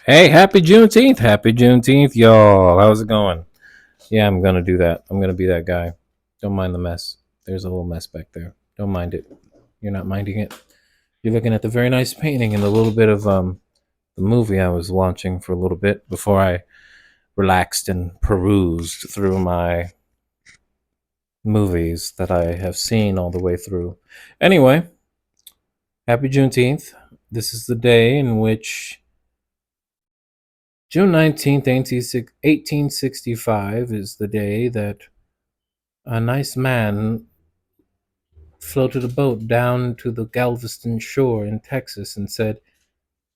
Hey, happy Juneteenth. Happy Juneteenth, y'all. How's it going? Yeah, I'm going to do that. I'm going to be that guy. Don't mind the mess. There's a little mess back there. Don't mind it. You're not minding it. You're looking at the very nice painting and the little bit of the movie I was watching for a little bit before I relaxed and perused through my movies that I have seen all the way through. Anyway, happy Juneteenth. This is the day in which June 19th, 1865 is the day that a nice man floated a boat down to the Galveston shore in Texas and said,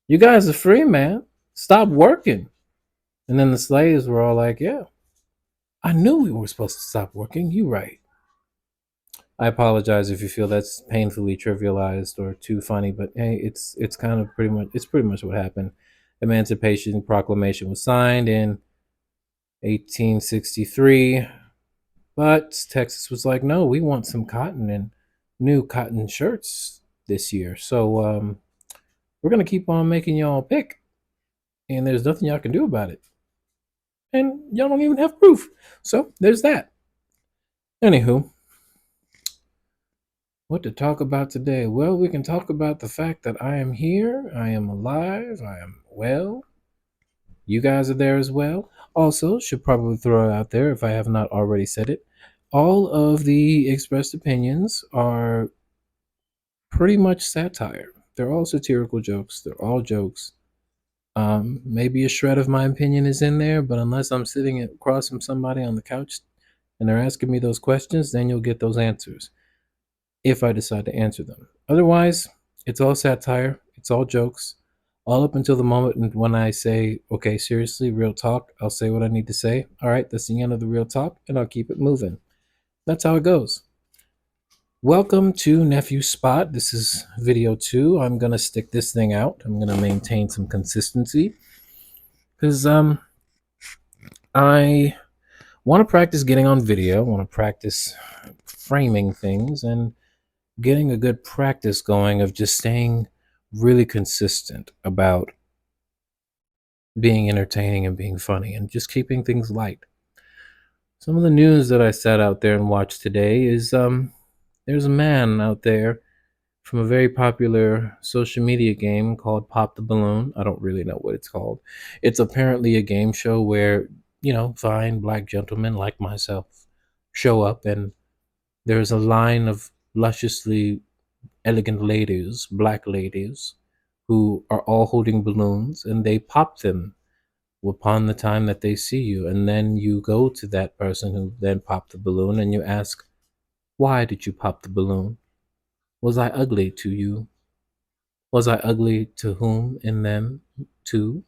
"You guys are free, man. Stop working." And then the slaves were all like, "Yeah, I knew we were supposed to stop working. You right." I apologize if you feel that's painfully trivialized or too funny, but hey, it's kind of pretty much what happened. Emancipation Proclamation was signed in 1863. But Texas was like, no, we want some cotton and new cotton shirts this year. So we're going to keep on making y'all pick. And there's nothing y'all can do about it. And y'all don't even have proof. So there's that. Anywho, what to talk about today? Well, we can talk about the fact that I am here. I am alive. I am well. You guys are there as well. Also, should probably throw it out there if I have not already said it. All of the expressed opinions are pretty much satire. They're all satirical jokes. They're all jokes. Maybe a shred of my opinion is in there, but unless I'm sitting across from somebody on the couch and they're asking me those questions, then you'll get those answers if I decide to answer them. Otherwise, it's all satire. It's all jokes. All up until the moment when I say, okay, seriously, real talk, I'll say what I need to say. All right, that's the end of the real talk, and I'll keep it moving. That's how it goes. Welcome to Nephew Spot. This is video 2. I'm going to stick this thing out. I'm going to maintain some consistency because I want to practice getting on video. I want to practice framing things and getting a good practice going of just staying really consistent about being entertaining and being funny and just keeping things light. Some of the news that I sat out there and watched today is there's a man out there from a very popular social media game called Pop the Balloon. I don't really know what it's called. It's apparently a game show where, fine black gentlemen like myself show up and there's a line of lusciously elegant ladies, black ladies, who are all holding balloons and they pop them upon the time that they see you. And then you go to that person who then popped the balloon and you ask, why did you pop the balloon? Was I ugly to you? Was I ugly to whom and them too?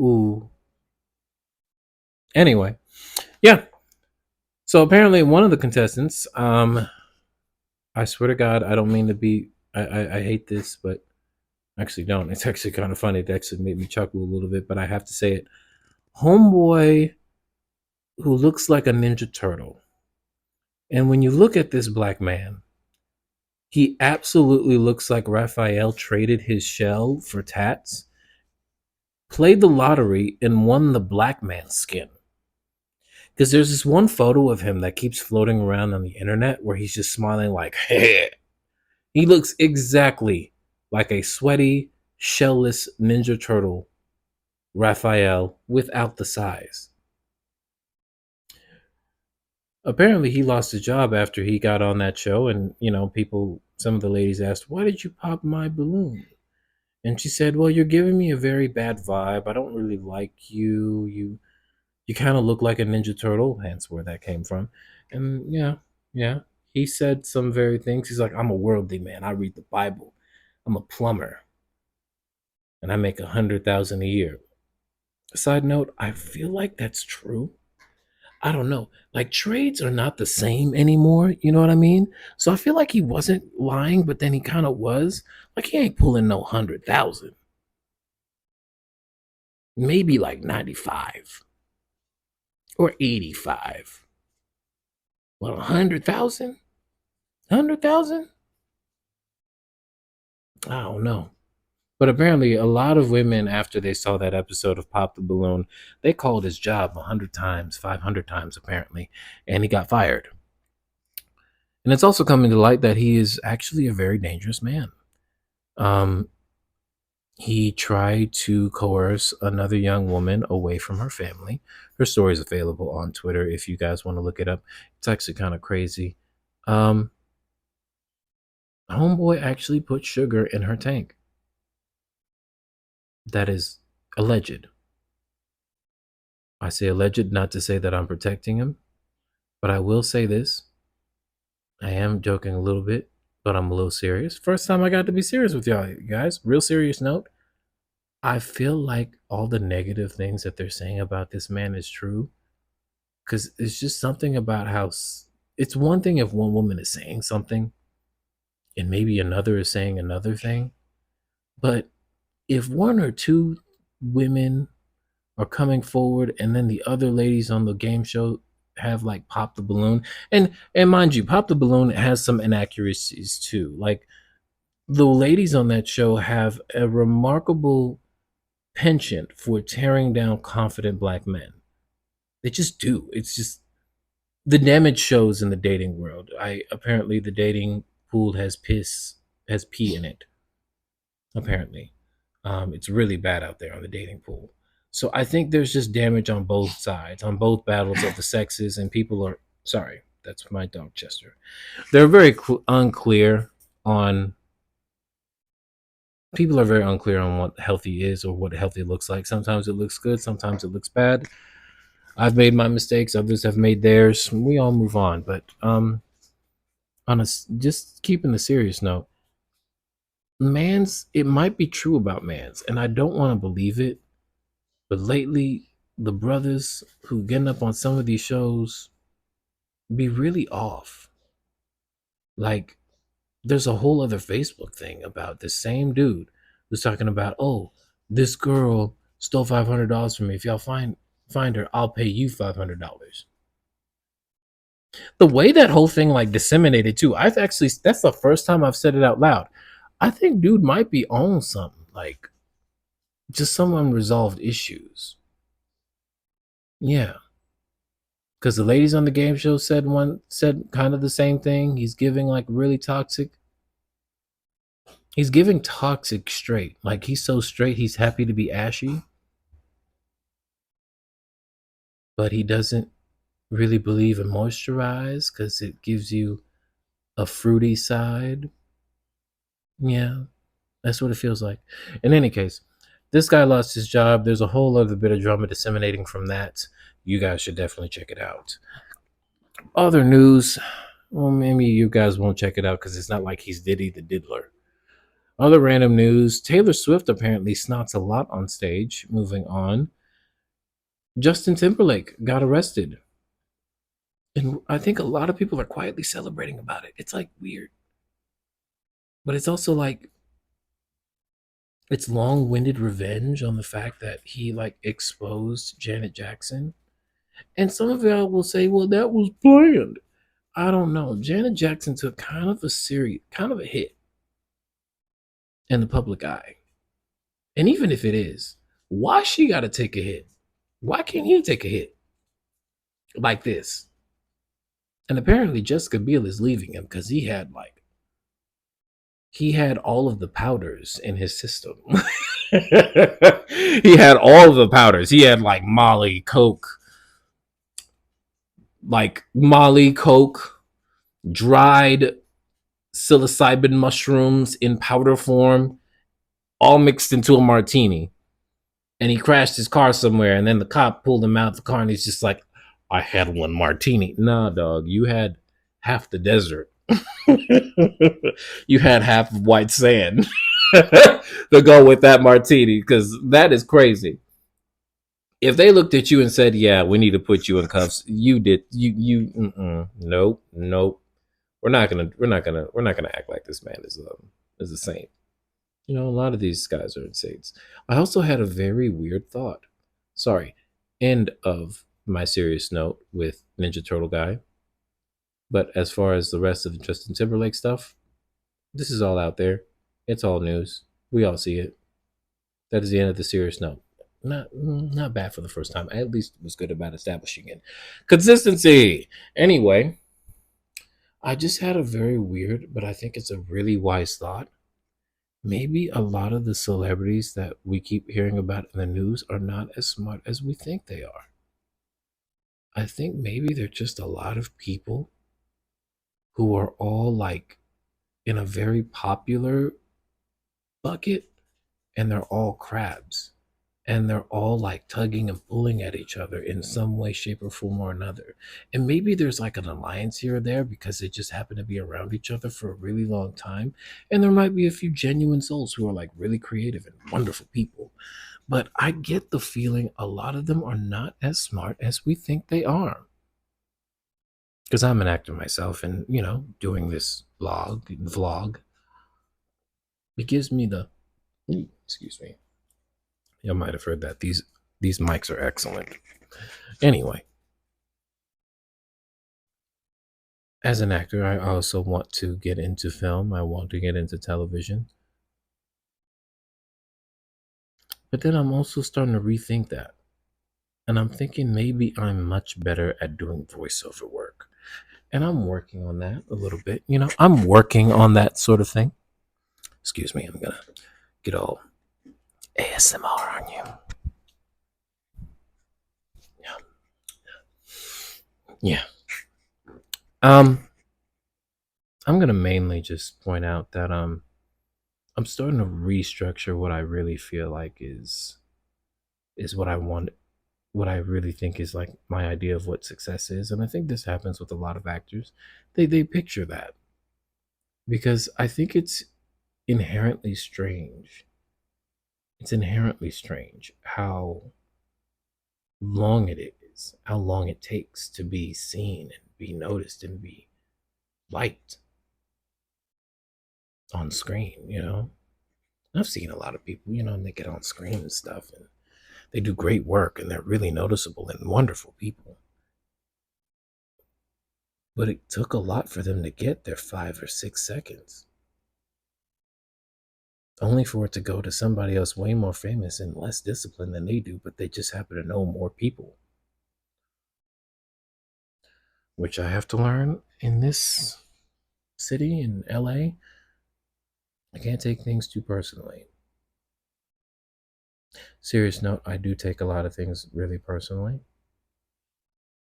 Ooh. Anyway, yeah. So apparently one of the contestants, I swear to God, I don't mean to be I hate this, but actually don't. It's actually kind of funny. It actually made me chuckle a little bit, but I have to say it. Homeboy who looks like a Ninja Turtle. And when you look at this black man, he absolutely looks like Raphael traded his shell for tats, played the lottery, and won the black man's skin. Because there's this one photo of him that keeps floating around on the internet where he's just smiling like, hey. He looks exactly like a sweaty, shellless Ninja Turtle Raphael without the size. Apparently, he lost his job after he got on that show, and some of the ladies asked, "Why did you pop my balloon?" And she said, "Well, you're giving me a very bad vibe. I don't really like you. You kind of look like a Ninja Turtle, hence where that came from." And yeah, he said some very things. He's like, "I'm a worldly man. I read the Bible. I'm a plumber, and I make 100,000 a year." Side note: I feel like that's true. I don't know. Like trades are not the same anymore. You know what I mean? So I feel like he wasn't lying, but then he kind of was. Like he ain't pulling no 100,000. Maybe like 95 or 85. Well, 100,000? 100,000? I don't know. But apparently, a lot of women, after they saw that episode of Pop the Balloon, they called his job 100 times, 500 times, apparently, and he got fired. And it's also coming to light that he is actually a very dangerous man. Um, he tried to coerce another young woman away from her family. Her story is available on Twitter if you guys want to look it up. It's actually kind of crazy. Um, Homeboy actually put sugar in her tank. That is alleged. I say alleged not to say that I'm protecting him, but I will say this. I am joking a little bit, but I'm a little serious. First time I got to be serious with y'all, you guys. Real serious note. I feel like all the negative things that they're saying about this man is true. Because it's just something about how it's one thing if one woman is saying something and maybe another is saying another thing. But if one or two women are coming forward and then the other ladies on the game show have like Pop the Balloon, and mind you, Pop the Balloon has some inaccuracies too. Like the ladies on that show have a remarkable penchant for tearing down confident black men. They just do. It's just the damage shows in the dating world. Apparently the dating pool has pee in it. Apparently, it's really bad out there on the dating pool. So I think there's just damage on both sides, on both battles of the sexes, and people are sorry. That's my dog Chester. They're very unclear on. People are very unclear on what healthy is or what healthy looks like. Sometimes it looks good, sometimes it looks bad. I've made my mistakes, others have made theirs. We all move on, but on a just keeping the serious note, it might be true about man's, and I don't want to believe it, but lately the brothers who getting up on some of these shows be really off. Like there's a whole other Facebook thing about the same dude who's talking about, oh, this girl stole $500 from me. If y'all find her, I'll pay you $500. The way that whole thing like disseminated too, that's the first time I've said it out loud. I think dude might be on something, like just some unresolved issues. Yeah. Because the ladies on the game show said kind of the same thing. He's giving like really toxic. He's giving toxic straight. Like he's so straight, he's happy to be ashy. But he doesn't really believe in moisturize because it gives you a fruity side. Yeah, that's what it feels like. In any case, this guy lost his job. There's a whole other bit of drama disseminating from that. You guys should definitely check it out. Other news, well, maybe you guys won't check it out because it's not like he's Diddy the Diddler. Other random news, Taylor Swift apparently snots a lot on stage. Moving on. Justin Timberlake got arrested. And I think a lot of people are quietly celebrating about it. It's like weird. But it's also like it's long-winded revenge on the fact that he like exposed Janet Jackson. And some of y'all will say, well, that was planned. I don't know. Janet Jackson took kind of a hit in the public eye. And even if it is, why she got to take a hit? Why can't he take a hit like this? And apparently Jessica Biel is leaving him because he had all of the powders in his system. He had all of the powders. He had like Molly, Coke, dried psilocybin mushrooms in powder form, all mixed into a martini. And he crashed his car somewhere, and then the cop pulled him out of the car, and he's just like, I had one martini. Nah, dog, you had half the desert. You had half of white sand to go with that martini, because that is crazy. If they looked at you and said, yeah, we need to put you in cuffs, you did nope. We're not gonna act like this man is a saint. You know, a lot of these guys are saints. I also had a very weird thought. Sorry, end of my serious note with Ninja Turtle guy. But as far as the rest of the Justin Timberlake stuff, this is all out there. It's all news. We all see it. That is the end of the serious note. Not bad for the first time. At least it was good about establishing it. Consistency. Anyway, I just had a very weird, but I think it's a really wise thought. Maybe a lot of the celebrities that we keep hearing about in the news are not as smart as we think they are. I think maybe they're just a lot of people who are all like in a very popular bucket, and they're all crabs, and they're all like tugging and pulling at each other in some way, shape, or form or another. And maybe there's like an alliance here or there because they just happen to be around each other for a really long time. And there might be a few genuine souls who are like really creative and wonderful people. But I get the feeling a lot of them are not as smart as we think they are. Because I'm an actor myself, and doing this vlog, it gives me the excuse me. You might have heard that these mics are excellent. Anyway, as an actor, I also want to get into film. I want to get into television. But then I'm also starting to rethink that. And I'm thinking maybe I'm much better at doing voiceover work. And I'm working on that a little bit. I'm working on that sort of thing. Excuse me, I'm going to get all ASMR on you. Yeah. I'm going to mainly just point out that I'm starting to restructure what I really feel like is what I want, what I really think is like my idea of what success is. And I think this happens with a lot of actors. They picture that, because I think it's inherently strange. It's inherently strange how long it is, how long it takes to be seen and be noticed and be liked on screen. I've seen a lot of people, and they get on screen and stuff, and they do great work, and they're really noticeable and wonderful people. But it took a lot for them to get their 5 or 6 seconds, only for it to go to somebody else way more famous and less disciplined than they do, but they just happen to know more people. Which I have to learn in this city, in LA. I can't take things too personally. Serious note, I do take a lot of things really personally,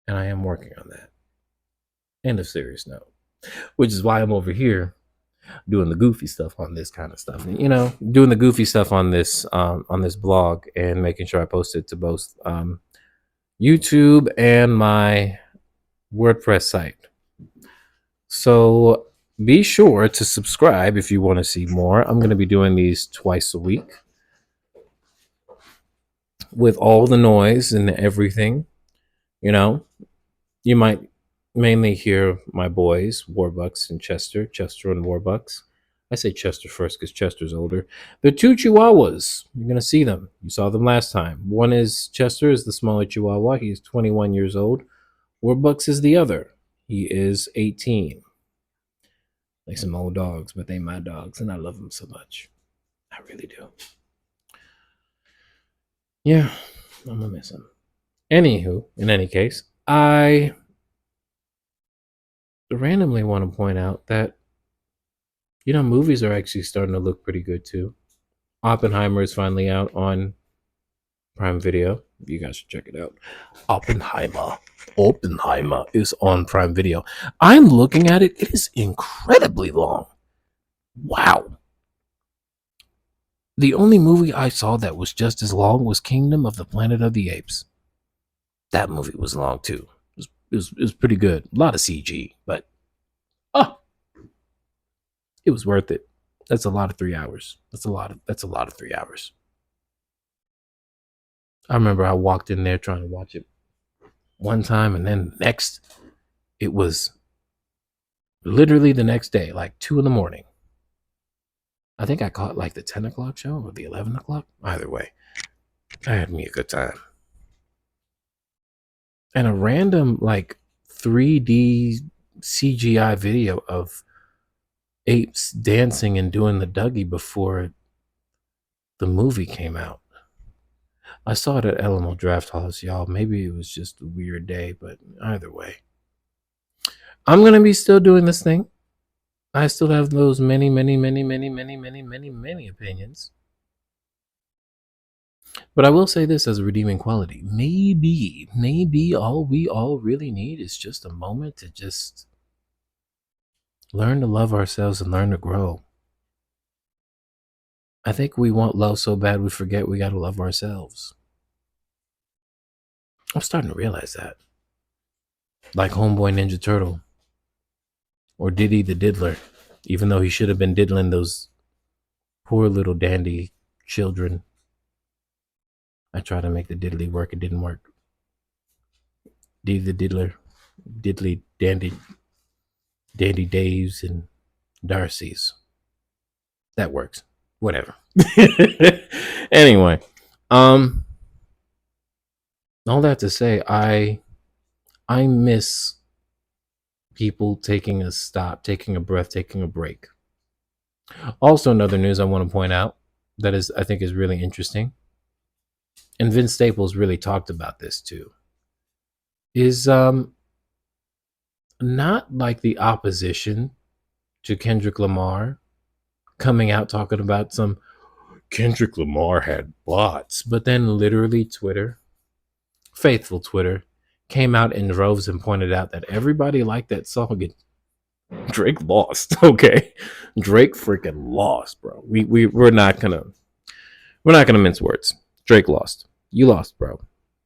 and I am working on that. End of serious note. Which is why I'm over here doing the goofy stuff on this kind of stuff. Doing the goofy stuff on this blog, and making sure I post it to both YouTube and my WordPress site. So be sure to subscribe if you want to see more. I'm going to be doing these twice a week with all the noise and everything. You might mainly hear my boys, Warbucks and Chester and Warbucks. I say Chester first because Chester's older. They're 2 Chihuahuas. You're going to see them. You saw them last time. One is Chester, is the smaller Chihuahua. He's 21 years old. Warbucks is the other. He is 18. Like some old dogs, but they my dogs, and I love them so much. I really do. Yeah, I'm going to miss him. Anywho, in any case, I randomly want to point out that movies are actually starting to look pretty good too. Oppenheimer is finally out on Prime Video. You guys should check it out. Oppenheimer is on Prime Video. I'm looking at it. It is incredibly long. Wow. The only movie I saw that was just as long was Kingdom of the Planet of the Apes. That movie was long too. It was pretty good. A lot of CG, but it was worth it. That's a lot of 3 hours. That's a lot of 3 hours. I remember I walked in there trying to watch it one time, and then next, it was literally the next day, like 2 a.m. I think I caught like the 10 o'clock show or the 11 o'clock. Either way, I had me a good time. And a random like 3D CGI video of apes dancing and doing the Dougie before the movie came out. I saw it at Alamo Draft House, y'all. Maybe it was just a weird day, but either way, I'm gonna be still doing this thing. I still have those many opinions. But I will say this as a redeeming quality. Maybe all we all really need is just a moment to just learn to love ourselves and learn to grow. I think we want love so bad we forget we gotta love ourselves. I'm starting to realize that. Like Homeboy Ninja Turtle or Diddy the Diddler, even though he should have been diddling those poor little dandy children. I tried to make the diddly work, it didn't work. Diddy the Diddler, Diddly Dandy Daves and Darcy's. That works. Whatever. Anyway, all that to say, I miss people taking a stop, taking a breath, taking a break. Also, another news I want to point out that is, I think, is really interesting, and Vince Staples really talked about this too, is not like the opposition to Kendrick Lamar coming out talking about some Kendrick Lamar had bots, but then literally Twitter, faithful Twitter, came out in droves and pointed out that everybody liked that song. Drake lost. Okay, Drake freaking lost, bro. We're not gonna mince words. Drake lost. You lost, bro.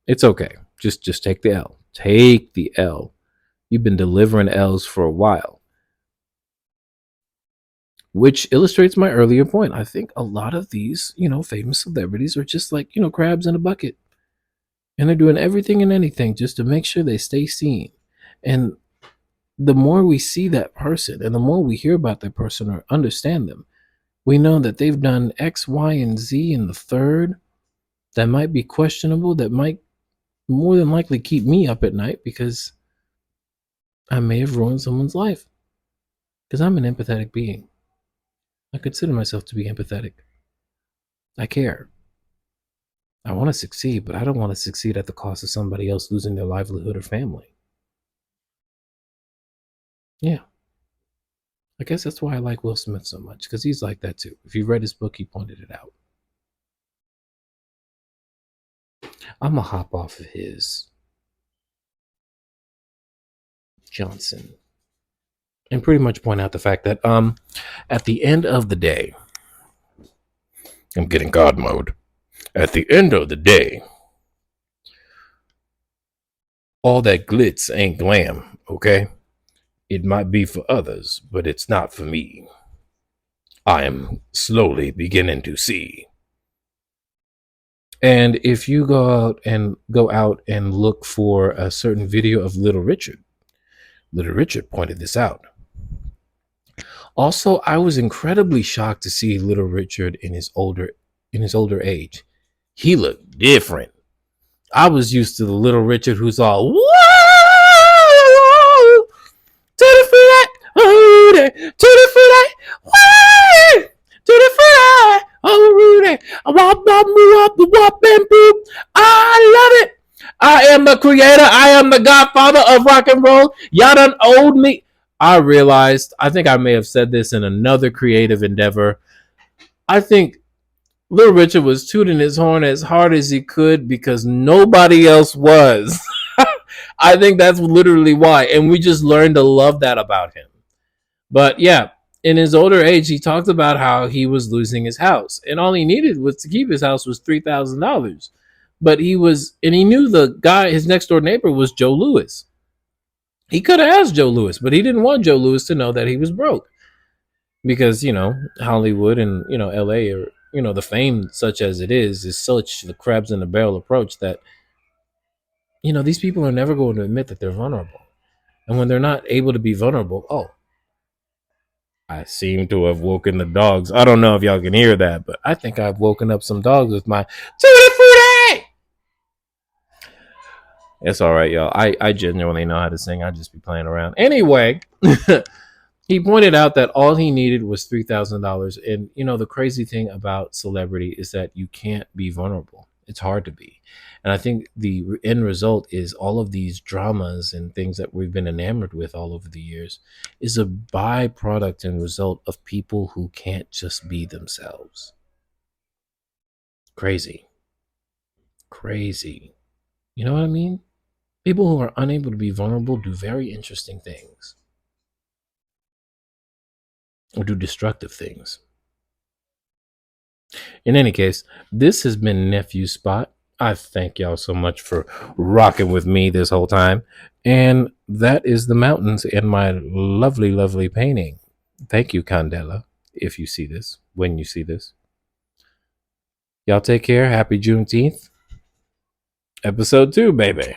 It's okay. Just take the L. Take the L. You've been delivering L's for a while, which illustrates my earlier point. I think a lot of these, famous celebrities are just like, crabs in a bucket. And they're doing everything and anything just to make sure they stay seen. And the more we see that person and the more we hear about that person or understand them, we know that they've done X, Y, and Z in the third that might be questionable, that might more than likely keep me up at night because I may have ruined someone's life. Because I'm an empathetic being. I consider myself to be empathetic. I care. I want to succeed, but I don't want to succeed at the cost of somebody else losing their livelihood or family. Yeah. I guess that's why I like Will Smith so much, because he's like that too. If you read his book, he pointed it out. I'm going to hop off of his Johnson and pretty much point out the fact that at the end of the day, I'm getting God mode. At the end of the day, all that glitz ain't glam, okay? It might be for others, but it's not for me. I am slowly beginning to see. And if you go out and look for a certain video of Little Richard pointed this out. Also, I was incredibly shocked to see Little Richard in his older age. He looked different. I was used to the Little Richard who's all whoa, to the flat, oh Rudy, to the flat, whoa, to the flat, oh Rudy, wop wop wop wop and boop. I love it. I am the creator. I am the godfather of rock and roll. Y'all done owed me. I realized, I think I may have said this in another creative endeavor. I think Little Richard was tooting his horn as hard as he could because nobody else was. I think that's literally why. And we just learned to love that about him. But yeah, in his older age, he talked about how he was losing his house. And all he needed was to keep his house was $3,000. But he knew the guy, his next door neighbor was Joe Louis. He could have asked Joe Louis, but he didn't want Joe Louis to know that he was broke. Because, Hollywood and, LA are, the fame such as it is such the crabs in the barrel approach that, these people are never going to admit that they're vulnerable. And when they're not able to be vulnerable, I seem to have woken the dogs. I don't know if y'all can hear that, but I think I've woken up some dogs with my Tutti Frutti. It's all right, y'all. I genuinely know how to sing. I just be playing around. Anyway, He pointed out that all he needed was $3,000. And, the crazy thing about celebrity is that you can't be vulnerable. It's hard to be. And I think the end result is all of these dramas and things that we've been enamored with all over the years is a byproduct and result of people who can't just be themselves. Crazy. Crazy. You know what I mean? People who are unable to be vulnerable do very interesting things or do destructive things. In any case, this has been Nephew Spot. I thank y'all so much for rocking with me this whole time. And that is the mountains and my lovely, lovely painting. Thank you, Candela, if you see this, when you see this. Y'all take care. Happy Juneteenth. Episode 2, baby.